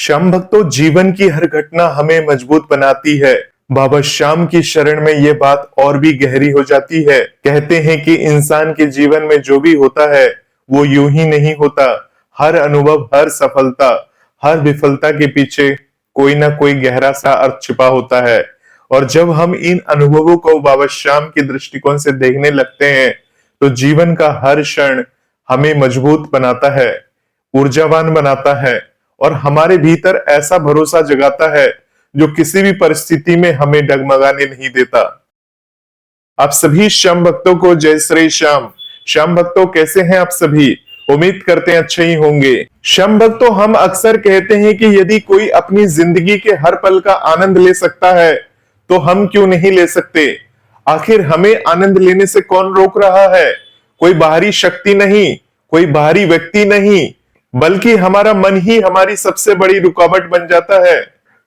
श्याम भक्तों, जीवन की हर घटना हमें मजबूत बनाती है। बाबा श्याम की शरण में ये बात और भी गहरी हो जाती है। कहते हैं कि इंसान के जीवन में जो भी होता है वो यूं ही नहीं होता। हर अनुभव, हर सफलता, हर विफलता के पीछे कोई ना कोई गहरा सा अर्थ छिपा होता है। और जब हम इन अनुभवों को बाबा श्याम के दृष्टिकोण से देखने लगते हैं तो जीवन का हर क्षण हमें मजबूत बनाता है, ऊर्जावान बनाता है और हमारे भीतर ऐसा भरोसा जगाता है जो किसी भी परिस्थिति में हमें डगमगाने नहीं देता। आप सभी श्याम भक्तों को जय श्री श्याम। श्याम भक्तों, कैसे हैं आप सभी? उम्मीद करते हैं अच्छे ही होंगे। श्याम भक्तों, हम अक्सर कहते हैं कि यदि कोई अपनी जिंदगी के हर पल का आनंद ले सकता है तो हम क्यों नहीं ले सकते। आखिर हमें आनंद लेने से कौन रोक रहा है? कोई बाहरी शक्ति नहीं, कोई बाहरी व्यक्ति नहीं, बल्कि हमारा मन ही हमारी सबसे बड़ी रुकावट बन जाता है।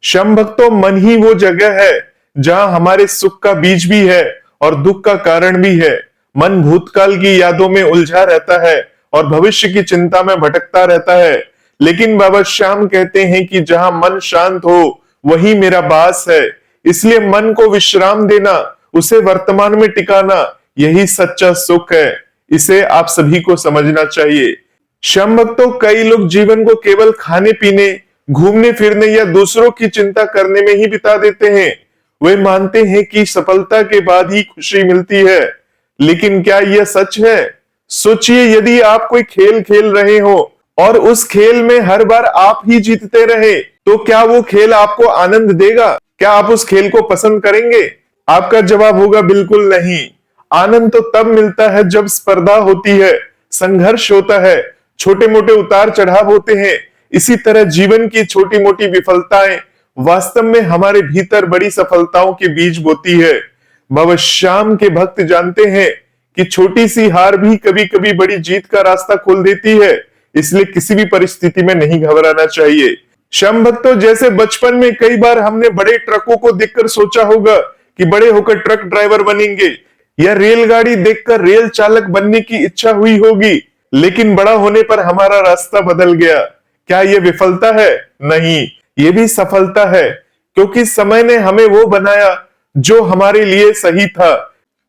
श्याम भक्तों, मन ही वो जगह है जहां हमारे सुख का बीज भी है और दुख का कारण भी है। मन भूतकाल की यादों में उलझा रहता है और भविष्य की चिंता में भटकता रहता है। लेकिन बाबा श्याम कहते हैं कि जहां मन शांत हो वही मेरा वास है। इसलिए मन को विश्राम देना, उसे वर्तमान में टिकाना, यही सच्चा सुख है। इसे आप सभी को समझना चाहिए। श्याम भक्तों, कई लोग जीवन को केवल खाने पीने, घूमने फिरने या दूसरों की चिंता करने में ही बिता देते हैं। वे मानते हैं कि सफलता के बाद ही खुशी मिलती है। लेकिन क्या यह सच है? सोचिए, यदि आप कोई खेल खेल रहे हो और उस खेल में हर बार आप ही जीतते रहे तो क्या वो खेल आपको आनंद देगा? क्या आप उस खेल को पसंद करेंगे? आपका जवाब होगा बिल्कुल नहीं। आनंद तो तब मिलता है जब स्पर्धा होती है, संघर्ष होता है, छोटे मोटे उतार चढ़ाव होते हैं। इसी तरह जीवन की छोटी मोटी विफलताएं वास्तव में हमारे भीतर बड़ी सफलताओं के बीज बोती है। बाबा श्याम के भक्त जानते हैं कि छोटी सी हार भी कभी कभी बड़ी जीत का रास्ता खोल देती है। इसलिए किसी भी परिस्थिति में नहीं घबराना चाहिए। श्याम भक्तों, जैसे बचपन में कई बार हमने बड़े ट्रकों को देखकर सोचा होगा कि बड़े होकर ट्रक ड्राइवर बनेंगे, या रेलगाड़ी देखकर रेल चालक बनने की इच्छा हुई होगी, लेकिन बड़ा होने पर हमारा रास्ता बदल गया। क्या यह विफलता है? नहीं, ये भी सफलता है, क्योंकि समय ने हमें वो बनाया जो हमारे लिए सही था।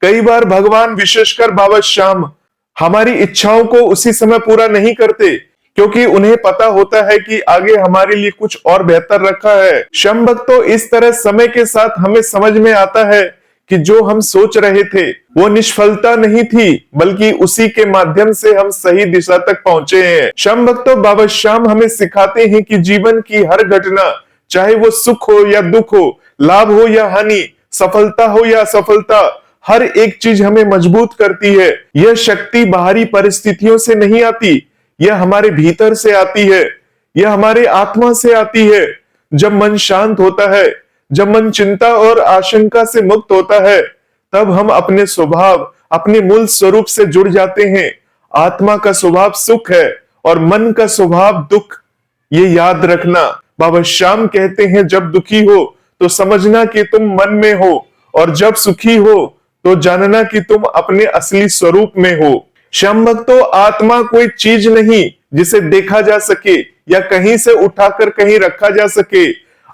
कई बार भगवान, विशेषकर बाबा श्याम, हमारी इच्छाओं को उसी समय पूरा नहीं करते, क्योंकि उन्हें पता होता है कि आगे हमारे लिए कुछ और बेहतर रखा है। श्याम भक्तों, इस तरह समय के साथ हमें समझ में आता है कि जो हम सोच रहे थे वो निष्फलता नहीं थी, बल्कि उसी के माध्यम से हम सही दिशा तक पहुंचे हैं। श्याम भक्तों, बाबा श्याम हमें सिखाते हैं कि जीवन की हर घटना, चाहे वो सुख हो या दुख हो, लाभ हो या हानि, सफलता हो या असफलता, हर एक चीज हमें मजबूत करती है। यह शक्ति बाहरी परिस्थितियों से नहीं आती, यह हमारे भीतर से आती है, यह हमारे आत्मा से आती है। जब मन शांत होता है, जब मन चिंता और आशंका से मुक्त होता है, तब हम अपने स्वभाव, अपने मूल स्वरूप से जुड़ जाते हैं। आत्मा का स्वभाव सुख है और मन का स्वभाव दुख। ये याद रखना। बाबा श्याम कहते हैं, जब दुखी हो तो समझना कि तुम मन में हो, और जब सुखी हो तो जानना कि तुम अपने असली स्वरूप में हो। श्याम भक्तों, आत्मा कोई चीज नहीं जिसे देखा जा सके या कहीं से उठाकर कहीं रखा जा सके।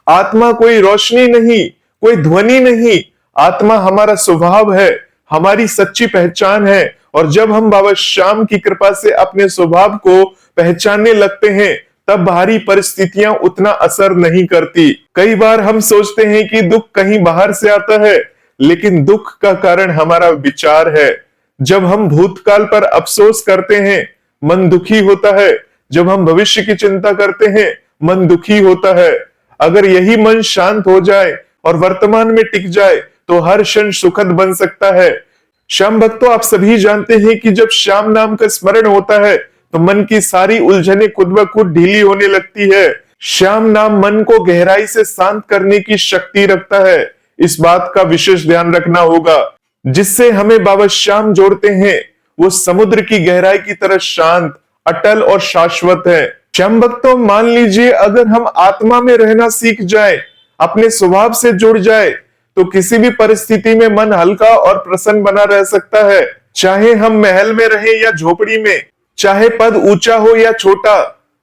आत्मा कोई रोशनी नहीं, कोई ध्वनि नहीं। आत्मा हमारा स्वभाव है, हमारी सच्ची पहचान है। और जब हम बाबा श्याम की कृपा से अपने स्वभाव को पहचानने लगते हैं, तब बाहरी परिस्थितियां उतना असर नहीं करती। कई बार हम सोचते हैं कि दुख कहीं बाहर से आता है, लेकिन दुख का कारण हमारा विचार है। जब हम भूतकाल पर अफसोस करते हैं, मन दुखी होता है। जब हम भविष्य की चिंता करते हैं, मन दुखी होता है। अगर यही मन शांत हो जाए और वर्तमान में टिक जाए तो हर क्षण सुखद बन सकता है। श्याम भक्तों, आप सभी जानते हैं कि जब श्याम नाम का स्मरण होता है तो मन की सारी उलझनें खुद ब खुद ढीली होने लगती है। श्याम नाम मन को गहराई से शांत करने की शक्ति रखता है। इस बात का विशेष ध्यान रखना होगा। जिससे हमें बाबा श्याम जोड़ते हैं वो समुद्र की गहराई की तरह शांत, अटल और शाश्वत है। श्याम भक्तों, मान लीजिए अगर हम आत्मा में रहना सीख जाए, अपने स्वभाव से जुड़ जाए, तो किसी भी परिस्थिति में मन हल्का और प्रसन्न बना रह सकता है। चाहे हम महल में रहें या झोपड़ी में, चाहे पद ऊंचा हो या छोटा,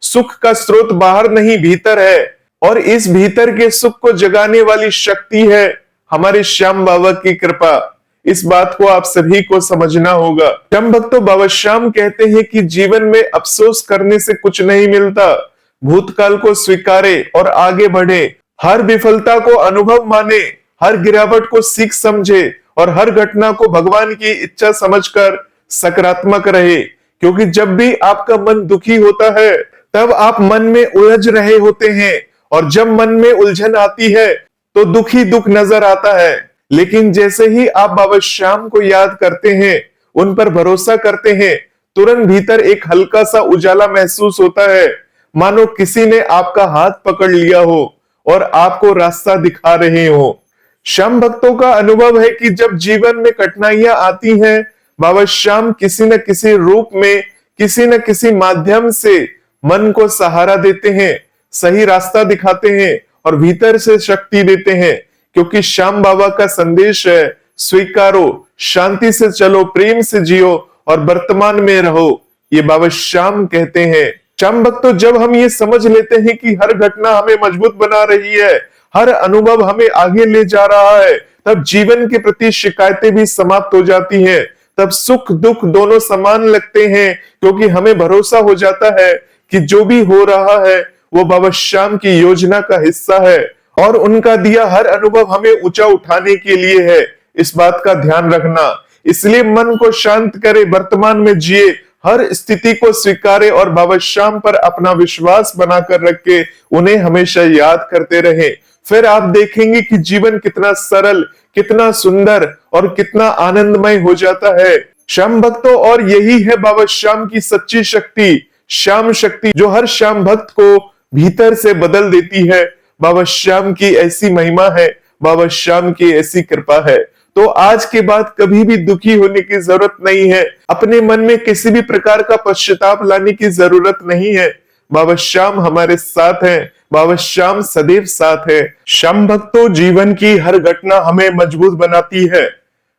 सुख का स्रोत बाहर नहीं भीतर है। और इस भीतर के सुख को जगाने वाली शक्ति है हमारे श्याम बाबा की कृपा। इस बात को आप सभी को समझना होगा। श्याम भक्तों, बाबा श्याम कहते हैं कि जीवन में अफसोस करने से कुछ नहीं मिलता। भूतकाल को स्वीकारे और आगे बढ़े। हर विफलता को अनुभव माने, हर गिरावट को सीख समझे और हर घटना को भगवान की इच्छा समझकर सकारात्मक रहे। क्योंकि जब भी आपका मन दुखी होता है तब आप मन में उलझ रहे होते हैं, और जब मन में उलझन आती है तो दुखी दुख नजर आता है। लेकिन जैसे ही आप बाबा श्याम को याद करते हैं, उन पर भरोसा करते हैं, तुरंत भीतर एक हल्का सा उजाला महसूस होता है, मानो किसी ने आपका हाथ पकड़ लिया हो और आपको रास्ता दिखा रहे हो। श्याम भक्तों का अनुभव है कि जब जीवन में कठिनाइयां आती हैं, बाबा श्याम किसी न किसी रूप में, किसी न किसी माध्यम से मन को सहारा देते हैं, सही रास्ता दिखाते हैं और भीतर से शक्ति देते हैं। क्योंकि श्याम बाबा का संदेश है, स्वीकारो, शांति से चलो, प्रेम से जियो और वर्तमान में रहो। ये बाबा श्याम कहते हैं। श्याम भक्तों, जब हम ये समझ लेते हैं कि हर घटना हमें मजबूत बना रही है, हर अनुभव हमें आगे ले जा रहा है, तब जीवन के प्रति शिकायतें भी समाप्त हो जाती हैं। तब सुख दुख दोनों समान लगते हैं, क्योंकि हमें भरोसा हो जाता है कि जो भी हो रहा है वो बाबा श्याम की योजना का हिस्सा है और उनका दिया हर अनुभव हमें ऊंचा उठाने के लिए है। इस बात का ध्यान रखना। इसलिए मन को शांत करे, वर्तमान में जिए, हर स्थिति को स्वीकारे और बाबा श्याम पर अपना विश्वास बनाकर रखे, उन्हें हमेशा याद करते रहे। फिर आप देखेंगे कि जीवन कितना सरल, कितना सुंदर और कितना आनंदमय हो जाता है। श्याम भक्तों, और यही है बाबा श्याम की सच्ची शक्ति, श्याम शक्ति, जो हर श्याम भक्त को भीतर से बदल देती है। बाबा श्याम की ऐसी महिमा है, बाबा श्याम की ऐसी कृपा है। तो आज के बाद कभी भी दुखी होने की जरूरत नहीं है। अपने मन में किसी भी प्रकार का पश्चाताप लाने की जरूरत नहीं है। बाबा श्याम हमारे साथ हैं, बाबा श्याम सदैव साथ है। श्याम भक्तों, जीवन की हर घटना हमें मजबूत बनाती है।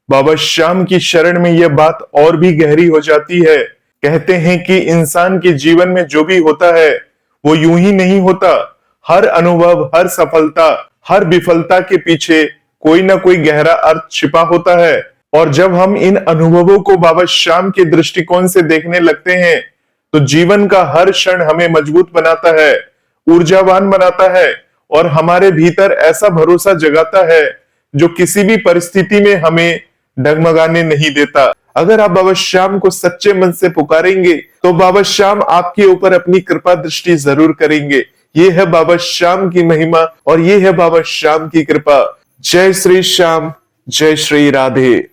बाबा श्याम की शरण में यह बात और भी गहरी हो जाती है। कहते हैं कि इंसान के जीवन में जो भी होता है वो यूं ही नहीं होता। हर अनुभव, हर सफलता, हर विफलता के पीछे कोई ना कोई गहरा अर्थ छिपा होता है। और जब हम इन अनुभवों को बाबा श्याम के दृष्टिकोण से देखने लगते हैं तो जीवन का हर क्षण हमें मजबूत बनाता है, ऊर्जावान बनाता है और हमारे भीतर ऐसा भरोसा जगाता है जो किसी भी परिस्थिति में हमें डगमगाने नहीं देता। अगर आप बाबा श्याम को सच्चे मन से पुकारेंगे तो बाबा श्याम आपके ऊपर अपनी कृपा दृष्टि जरूर करेंगे। ये है बाबा श्याम की महिमा और ये है बाबा श्याम की कृपा। जय श्री श्याम, जय श्री राधे।